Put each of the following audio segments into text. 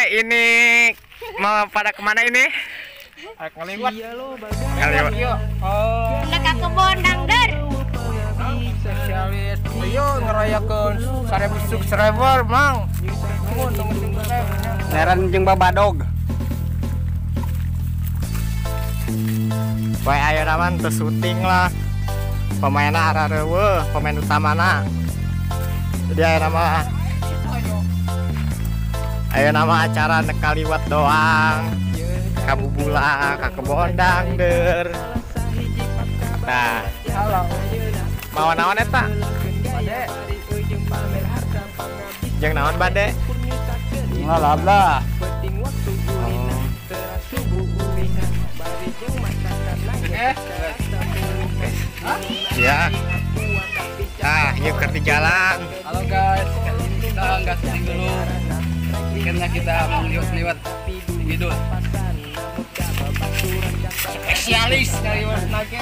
ini mau pada kemana ini? Ngeliwat. Ngeliwat. Udah ke kebon dangder. Spesialis. Ayo ngerayakeun 1000 subscriber, Mang. Tunggu subscribe. Leran jeung babadog. Poe aya naman teu syuting lah. Pemainna harareueuh, pemain utamana. Jadi aya nama acara nekaliwat doang. Kabubula, ka kebon dangder. Nah, Halo. mau naon eta? Bade. Jeung naon bade? Ngalab lah. Ya. Ah, yuk ke di jalan. Halo guys, kita nggak syuting dulu. Karena kita mau liwat gitu. Spesialis dari Nage,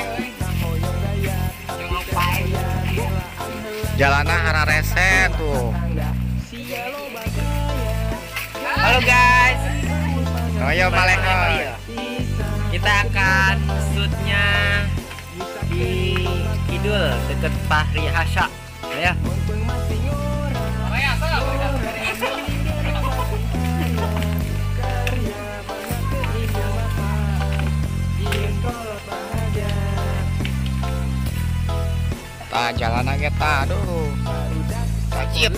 Jalanna hararese tuh. Halo guys, Oh ya malehoy. kita akan shootnya di Kidul deket Fahri Hasya, ya. Tah jalanna ge tah aduh. Tajib.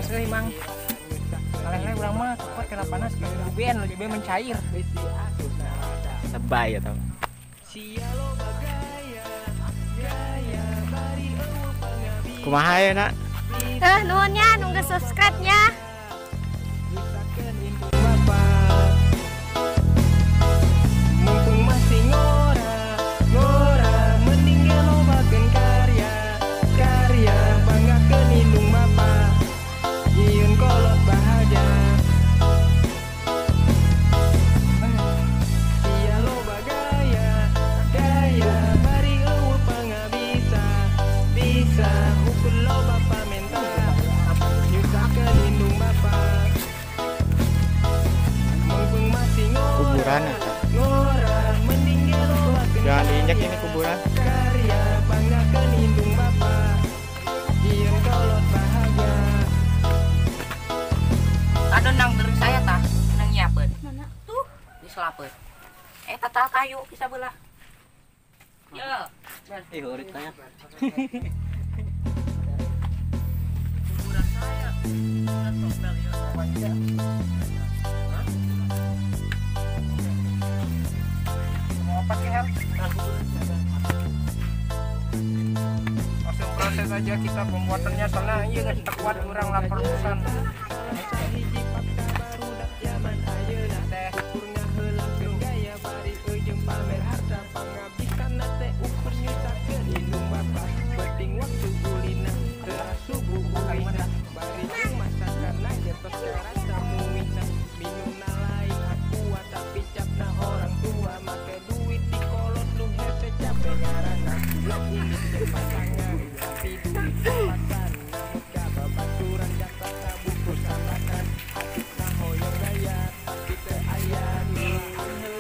panas euy Mang. Kaleh urang mah kuat kena panas ke UBN lebih mencair. Lebay eta. Kumaha ye nak? Nuhunnya nunggu subscribe-nya. Kuburan eta. Jangan diinjak ini kuburan. Ada nang dari saya tah, nang nyiapeun. Mana? Tuh. Di selapeun. Tata kayu bisa belah. Ya. Urit tanya. Kuburan saya. Kuburan Topel ya. Langsung proses aja kita pembuatannya soalnya iya kan terkuat kurang lapar pesan.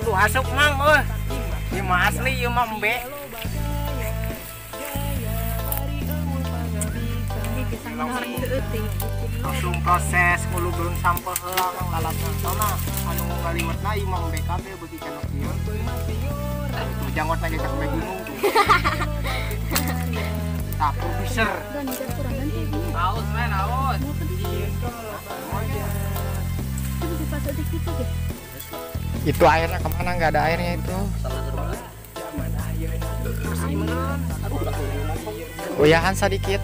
Tuh asuk Mang euy. Ieu mah asli ieu mah embe. Langsung proses ngulugeun sampel heula Mang lalatna. Soalna anu ngaliwatna ieu mah BKB beuki kana kieu. Itu jangotna ge ka gunung tuh. Tah produser. Aus men, aus. Itu airnya kemana? Nggak ada airnya itu. Goyahan sedikit.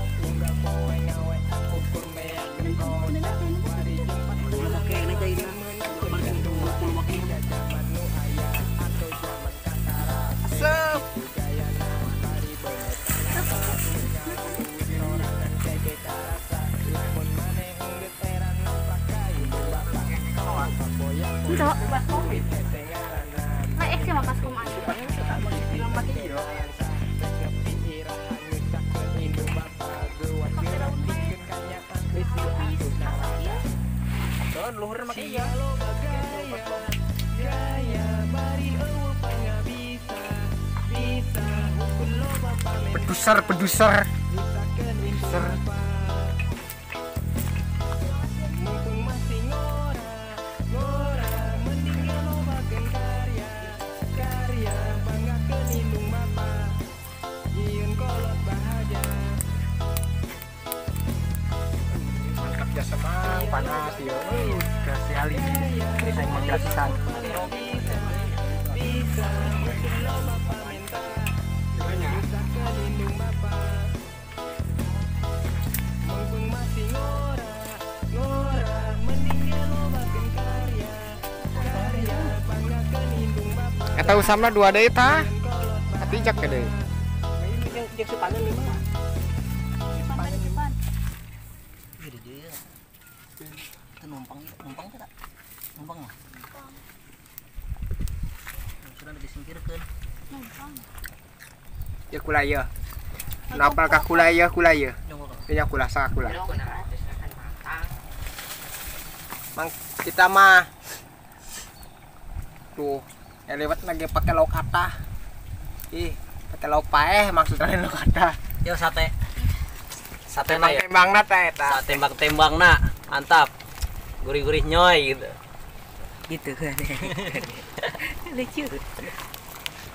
Produser. Mantap ya semang panas yo. Kasih ali. Saya menggratisan. Eta usamna 2 deui tah. Tapi jak ke deui. Jeung sepadan 5. Jadi dia. Itu numpang tidak? Numpang mah. Sudah disingkirkeun. Numpang. Ya kulaya. Kenapa kah kulaya? Ini kulasa kula. Mang kita mah tuh yang lewat lagi pakai lauk kata. Pakai lauk paeh maksudnya lauk kata. Yo sate na ya. Tembang-tembangna teh eta. Tembang-tembangna mantap. Gurih-gurih nyoy gitu. Gitu kan. Lucu.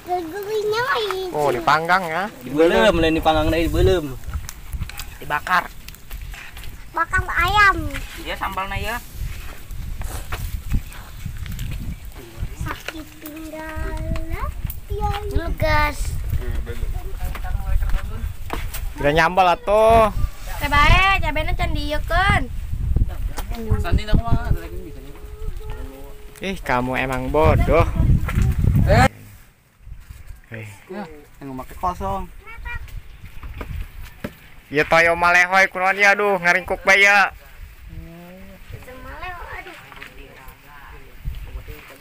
Gurihnya lagi. Oh, dipanggang ya. Dibelem, lain dipanggang deui dibelem. Dibakar. Bakar ayam. Dia sambalna ya. Sakit tinggal. Dulu gas. Udah nyambal atuh. Teh bae, cabena can dieukeun. Santi dah mah lagi bisa. Kamu emang bodoh. Yang make kosong. Ya toyo malehoy kunaon ya aduh ngaringkuk bae ya.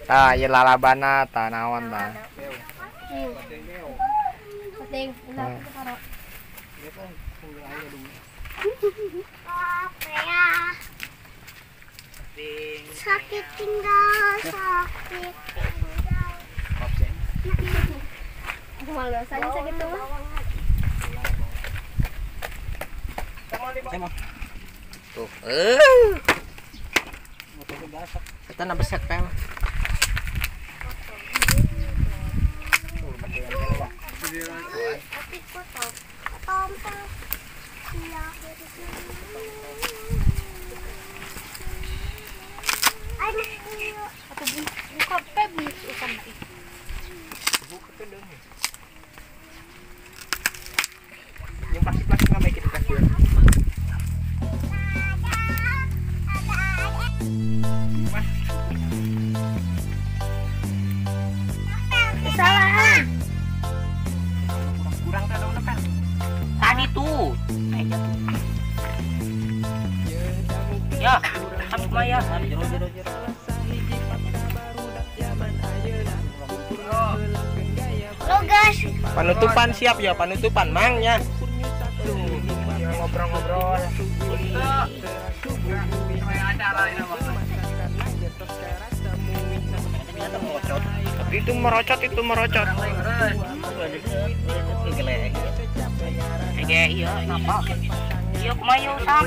Tah ieu lalabana tah naon tah. Penting, ulah karo. Apa ya? Sakit tinggal. Aku malu rasanya sakit tuh. Tuh. Kita na beset pe. Yung plastik nga may kita yun. Salah. Kurang tak daun apa? Tadi tuh. Ya, aku mah ya. Jero. Lo guys. Penutupan siap ya, penutupan mangnya. Ngobrol-ngobrol. Itu merocot. Iya, kenapa? Iya, kumayo sam.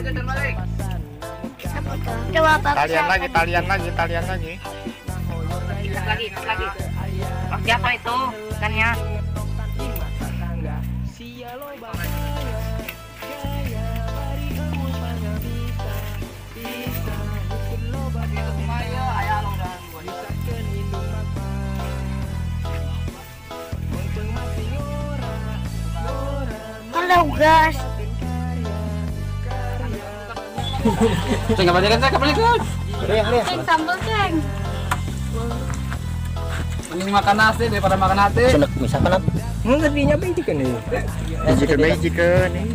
Coba Pak. Talian lagi. Lagi. Pak siapa itu? Ikannya. Halo guys. Saya enggak kan saya balik kan. Ceng sambal ceng. Mending makan nasi daripada makan hati. Misalkan apa? Enggak dinya bejikan nih. Bejikan nih.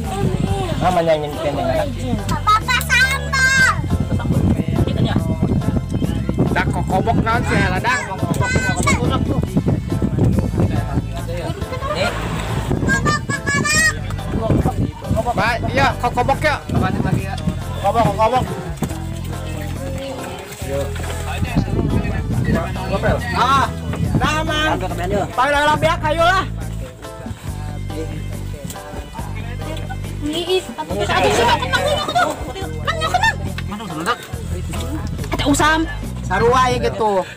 Namanya nyenyen Bapak sambal. dak kokobok naon sih ladang kokobok tuh. Nih. Baik, iya kokobok ya. Lanjut lagi ya. Kokobok. Ngopel. Nah man. Ambil kemennya. Pakai dalam biak ayo lah. Liit. Aduh, Mana udah ada usam. Sarua ya gitu. Tuh,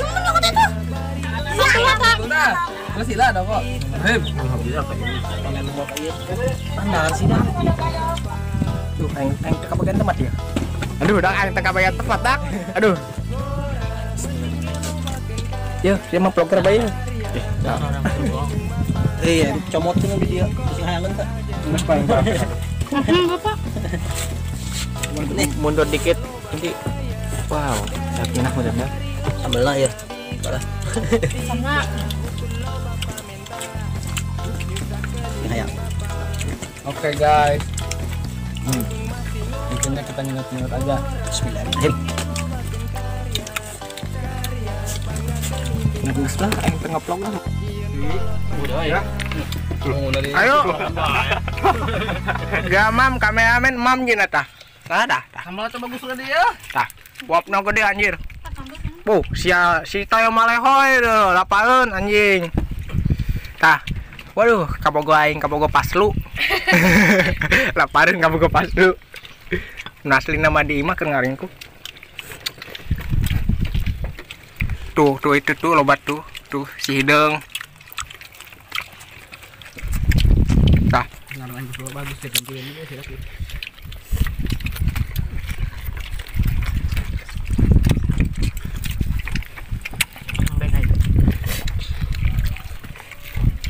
mana aku itu? Masih lah ada kok. Pandangan sih dah. Tuh, aing teka bagian tempat ya. Aduh, dak aing tengah bagian tempat dak. Aduh. Ya, dia mah vlogger bae. Iya, comotin video. Sing hayangan tak. Bapak. Mundur dikit. Nanti. Wow, enak modalnya. Sambel lah ya. Parah. Sama. Hayang. Oke guys. Bikinnya kita nyinget-nyinget aja. Bismillahirrahmanirrahim. Bagus lah, aing tengah vlog lah. Udah ya. Ayo. Gamam kameramen mam gina tah. Tah dah. Sambal tuh bagus lah dia. Tah. Wapna gede anjir. Si Toyo malehoy deh, lapaeun anjing. Tah. Waduh, kabogo aing kabogo paslu. Lapareun kabogo paslu. Nasli nama di imah keur ngaringku. Tuh itu tuh lobat tuh. Tuh si hidung. Tah. Bagus ya tampilan ini sih.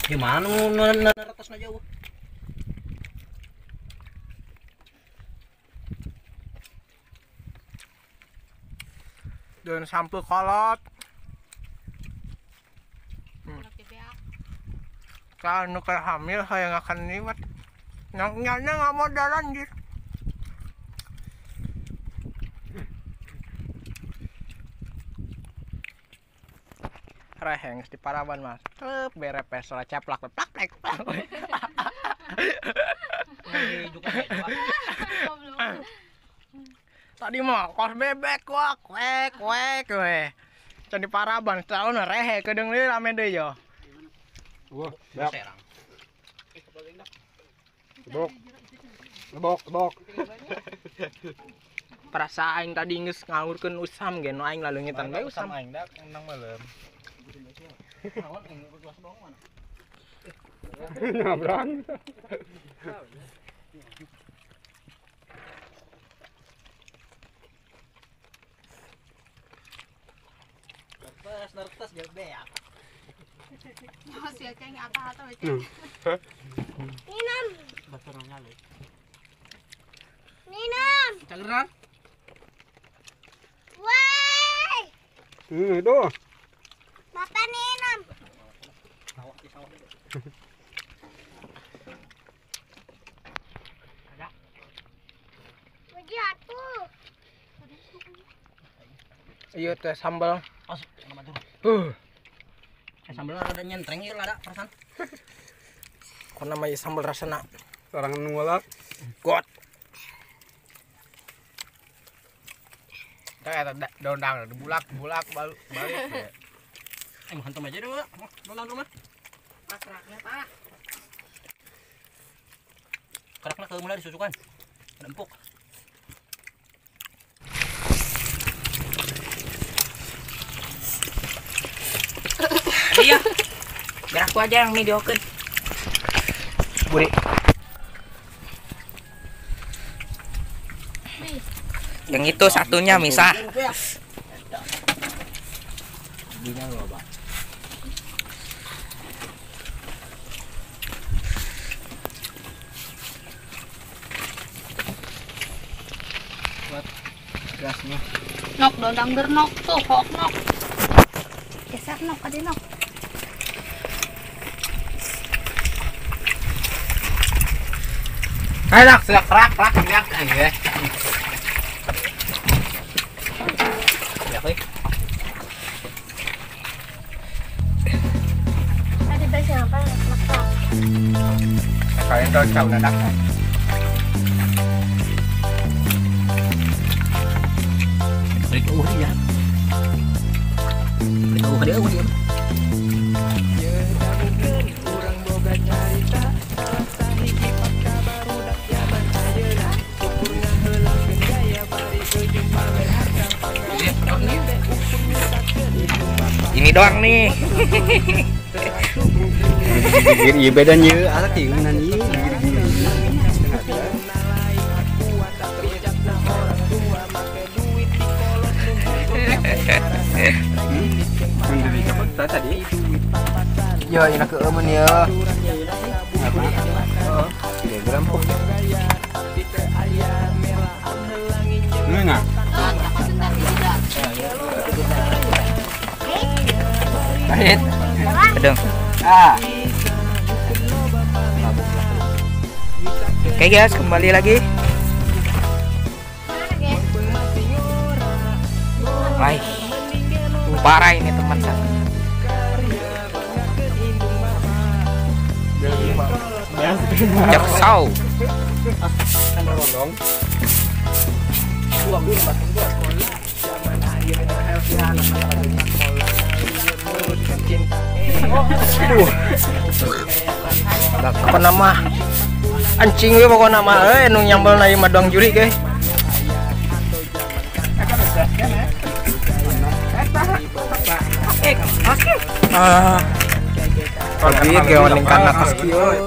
Gimana nu atasnya jauh? Dan sampel kolot. Kalau nu keur hamil hayang akan liwat. Nyanya nggak mau jalan anjir. Reheng di Paraban mas. Tep berepes lah ceplak plak. Tadi mah kos bebek kuek we. Can di Paraban tahun rehe kedeung deui rame deui yo. Wah, Serang. lebok. Perasa aing tadi geus ngawurkeun usam ge nu aing lalungitan bae usam. Aing dak nang malam. Nabrak. Pas nertas jadi beak. Masih kayak apa-apa aja. Ninam. Baturang nyale. Ninam. Canggeran. Woi. Itu. Bapak Ninam. Sawah di sawah. Pergi atuh. Ieu teh sambal. Os, nama tuh. Sambal ada nyentreng ieu ada perasaan. Ku nama ieu sambal rasana Orang nungolak. got. Teh eta daun-daun dibulak balik. Ayo hantam aja deh, Nonton rumah. Keraknya pak. Keraknya ke mulai disusukan. Ada empuk. Iya. Biar aku aja yang videokeun. Buri. Yang itu satunya misah. Gasnya. Nok dodang nok tuh kok nok. Geser nok adi nok. Enak sih kerak enak aja. Ya, baik. Tadi bahasa apa? Lekap. Kalian tahu tahu dadak. Balik ke uhri ya. Balik ke uhri dia. Kurang boga cerita Ini doang nih. Iya bedanya alat yang nani. Dari siapa tadi? Ya, enak ke aman ya. Dia gerampok. Nggak. Pahit. Pedang. Oke guys, kembali lagi. Wah, parah ini teman saya. Jaksau. Apa nama? Anjing gue pokoknya nama nu nyambel na ieu madang juri ge. Pagi ge waning kana kaski euy.